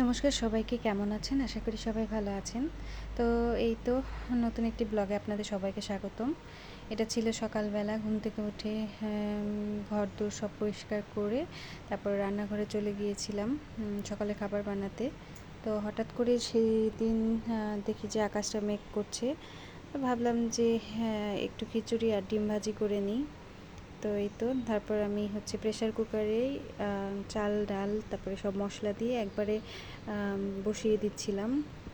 নমস্কার সবাইকে, কেমন আছেন? আশা করি সবাই ভালো আছেন। তো এই তো নতুন একটি ব্লগে আপনাদের সবাইকে স্বাগতম। এটা ছিল সকালবেলা ঘুম থেকে উঠে ঘরদোর সব পরিষ্কার করে তারপর রান্নাঘরে চলে গিয়েছিলাম সকালে খাবার বানাতে। তো হঠাৎ করে সেদিন দেখি যে আকাশটা মেঘ করছে। তো ভাবলাম যে একটু খিচুড়ি আর ডিম ভাজি করে নিই। তো এই তো তারপর আমি প্রেসার কুকারেই চাল ডাল তারপরে সব মশলা দিয়ে একবারে বসিয়ে দিচ্ছিলাম।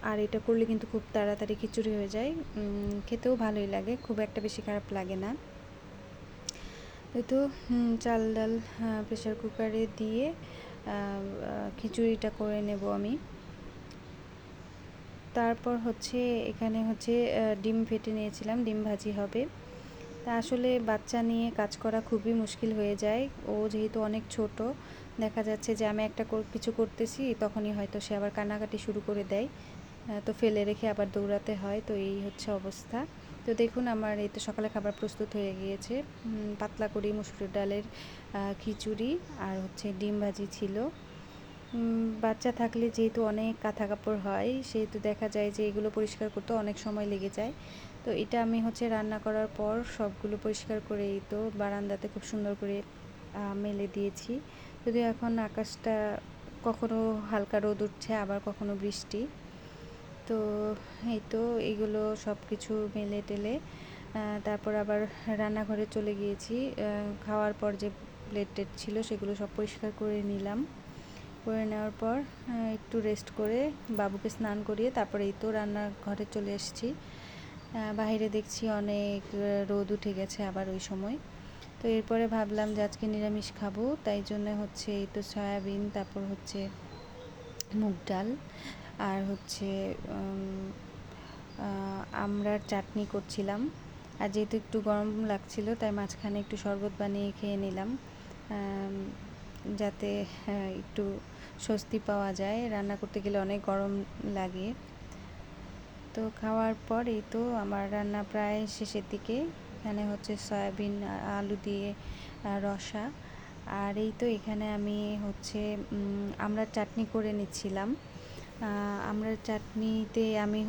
আর এটা করলে কিন্তু খুব তাড়াতাড়ি খিচুড়ি হয়ে যায়, খেতেও ভালোই লাগে, খুব একটা বেশি খারাপ লাগে না। এই তো চাল ডাল প্রেসার কুকারে দিয়ে খিচুড়িটা করে নেব আমি। তারপর এখানে ডিম ফেটে নিয়েছিলাম, ডিম ভাজি হবে। তা আসলে বাচ্চা নিয়ে কাজ করা খুবই মুশকিল হয়ে যায়। ও যেহেতু অনেক ছোট, দেখা যাচ্ছে যে আমি একটা কিছু করতেছি, তখনই হয়তো সে আবার কান্নাকাটি শুরু করে দেয়। তো ফেলে রেখে আবার দৌড়াতে হয়। তো এই অবস্থা। তো দেখুন আমার এই তো সকালে খাবার প্রস্তুত হয়ে গিয়েছে। পাতলা করি মসুর ডালের খিচুড়ি আর ডিম ভাজি ছিল। বাচ্চা থাকলে যেহেতু অনেক কাঁথা কাপড় হয়, সেহেতু দেখা যায় যে এগুলো পরিষ্কার করতে অনেক সময় লেগে যায়। তো এটা আমি রান্না করার পর সবগুলো পরিষ্কার করে এই তো বারান্দাতে খুব সুন্দর করে মেলে দিয়েছি। যদিও এখন আকাশটা কখনো হালকা রোদ উঠছে, আবার কখনো বৃষ্টি। তো এই তো এইগুলো সব কিছু মেলে টেলে তারপর আবার রান্নাঘরে চলে গিয়েছি। খাওয়ার পর যে প্লেট টেট ছিল সেগুলো সব পরিষ্কার করে নিলাম। করে নেওয়ার পর একটু রেস্ট করে বাবুকে স্নান করিয়ে তারপরে এই তো রান্নাঘরে চলে এসেছি। বাইরে দেখছি অনেক রোদ উঠে গেছে আবার ওই সময়। তো এরপরে ভাবলাম যে আজকে নিরামিষ খাবো, তাই জন্য এই তো সয়াবিন, তারপর মুগ ডাল আর আমড়ার চাটনি করছিলাম। আর যেহেতু একটু গরম লাগছিল, তাই মাঝখানে একটু শরবত বানিয়ে খেয়ে নিলাম, যাতে একটু স্বস্তি পাওয়া যায়। রান্না করতে গেলে অনেক গরম লাগে। তো খাওয়ার পর এই তো আমার রান্না প্রায় শেষের দিকে। এখানে সয়াবিন আলু দিয়ে রসা। আর এই তো এখানে আমি আমড়ার চাটনি করে নিচ্ছিলাম। আমড়ার চাটনিতে আমি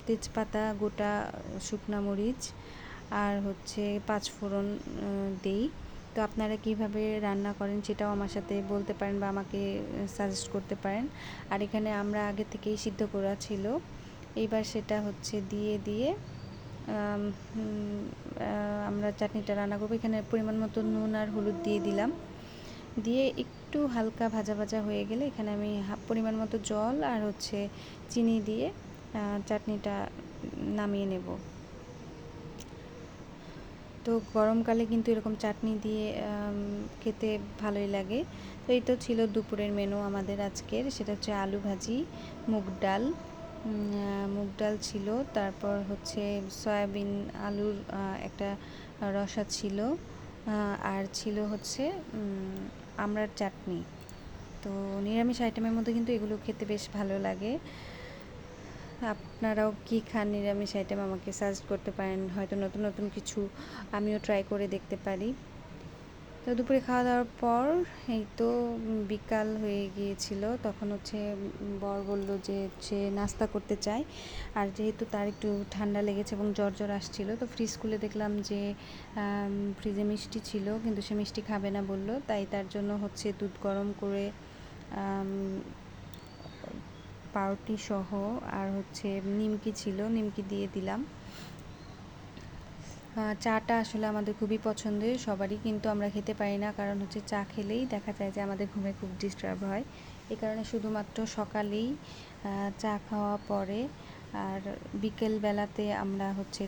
তেজপাতা, গোটা শুকনা মরিচ আর পাঁচফোড়ন দিই। তো আপনারা কিভাবে রান্না করেন সেটাও আমার সাথে বলতে পারেন বা আমাকে সাজেস্ট করতে পারেন। আর এখানে আমরা আগে থেকেই সিদ্ধ করা ছিল। এইবার সেটা দিয়ে আমরা চাটনিটা রান্না করবো। এখানে পরিমাণ মতো নুন আর হলুদ দিয়ে দিলাম। দিয়ে একটু হালকা ভাজা ভাজা হয়ে গেলে এখানে আমি পরিমাণ মতো জল আর চিনি দিয়ে চাটনিটা নামিয়ে নেব। তো গরমকালে কিন্তু এরকম চাটনি দিয়ে খেতে ভালোই লাগে। তো এই তো ছিল দুপুরের মেনু আমাদের আজকের। সেটা আলু ভাজি, মুগ ডাল, মুগ ডাল ছিল, তারপর সয়াবিন আলুর একটা রসা ছিল, আর ছিল আমড়ার চাটনি। তো নিরামিষ আইটেমের মধ্যে কিন্তু এগুলো খেতে বেশ ভালো লাগে। আপনারাও কি খান নিরামিষ আইটেম আমাকে সাজেস্ট করতে পারেন, হয়তো নতুন নতুন কিছু আমিও ট্রাই করে দেখতে পারি। তো দুপুরে খাওয়া দাওয়ার পর এই তো বিকাল হয়ে গিয়েছিল। তখন বর বললো যে নাস্তা করতে চায়। আর যেহেতু তার একটু ঠান্ডা লেগেছে এবং জ্বর জ্বর আসছিল, তো ফ্রিজ খুলে দেখলাম যে ফ্রিজে মিষ্টি ছিল, কিন্তু সে মিষ্টি খাবে না বললো। তাই তার জন্য দুধ গরম করে পাউরুটি সহ আর নিমকি ছিল, নিমকি দিয়ে দিলাম। চাটা আসলে আমাদের খুবই পছন্দের সবারই, কিন্তু আমরা খেতে পারি না, কারণ চা খেলেই দেখা যায় যে আমাদের ঘুমে খুব ডিস্টার্ব হয়। এই কারণে শুধুমাত্র সকালেই চা খাওয়া পরে, আর বিকেলবেলাতে আমরা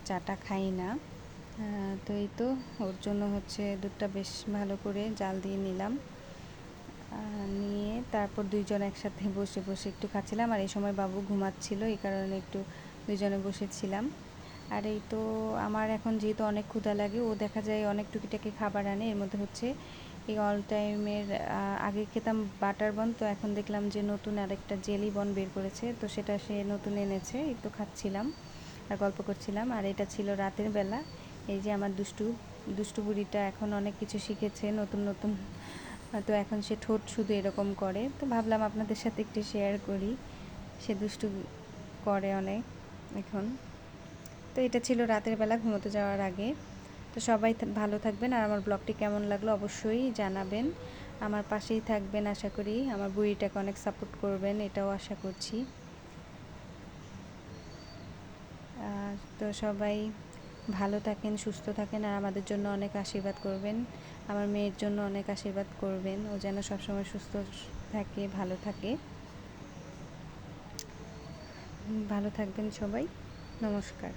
চাটা খাই না। তো এই তো ওর জন্য দুধটা বেশ ভালো করে জাল দিয়ে নিলাম। নিয়ে তারপর দুইজন একসাথে বসে বসে একটু খাচ্ছিলাম। আর এই সময় বাবু ঘুমাচ্ছিল, এই কারণে একটু দুইজনে বসেছিলাম। আর এই তো আমার এখন যেহেতু অনেক ক্ষুধা লাগে, ও দেখা যায় অনেক টুকিটাকি খাবার আনে। এর মধ্যে এই অল টাইমের আগে খেতাম বাটার বন, তো এখন দেখলাম যে নতুন আরেকটা জেলি বন বের করেছে, তো সেটা সে নতুন এনেছে। এই তো খাচ্ছিলাম আর গল্প করছিলাম। আর এটা ছিল রাতের বেলা। এই যে আমার দুষ্টু বুড়িটা এখন অনেক কিছু শিখেছে, নতুন নতুন তো এখন সে ঠোঁট শুধু এরকম করে, তো ভাবলাম আপনাদের সাথে একটু শেয়ার করি। সে দুষ্টু করে অনেক এখন। তো এটা ছিল রাতের বেলা ঘুমোতে যাওয়ার আগে। তো সবাই ভালো থাকবেন, আর আমার ব্লগটি কেমন লাগলো অবশ্যই জানাবেন। আমার পাশেই থাকবেন আশা করি, আমার বুড়িটাকে অনেক সাপোর্ট করবেন এটাও আশা করছি। তো সবাই ভালো থাকেন, সুস্থ থাকেন, আর আমাদের জন্য অনেক আশীর্বাদ করবেন। আমার মেয়ের জন্য অনেক আশীর্বাদ করবেন, ও যেন সবসময় সুস্থ থাকে, ভালো থাকে। ভালো থাকবেন সবাই, নমস্কার।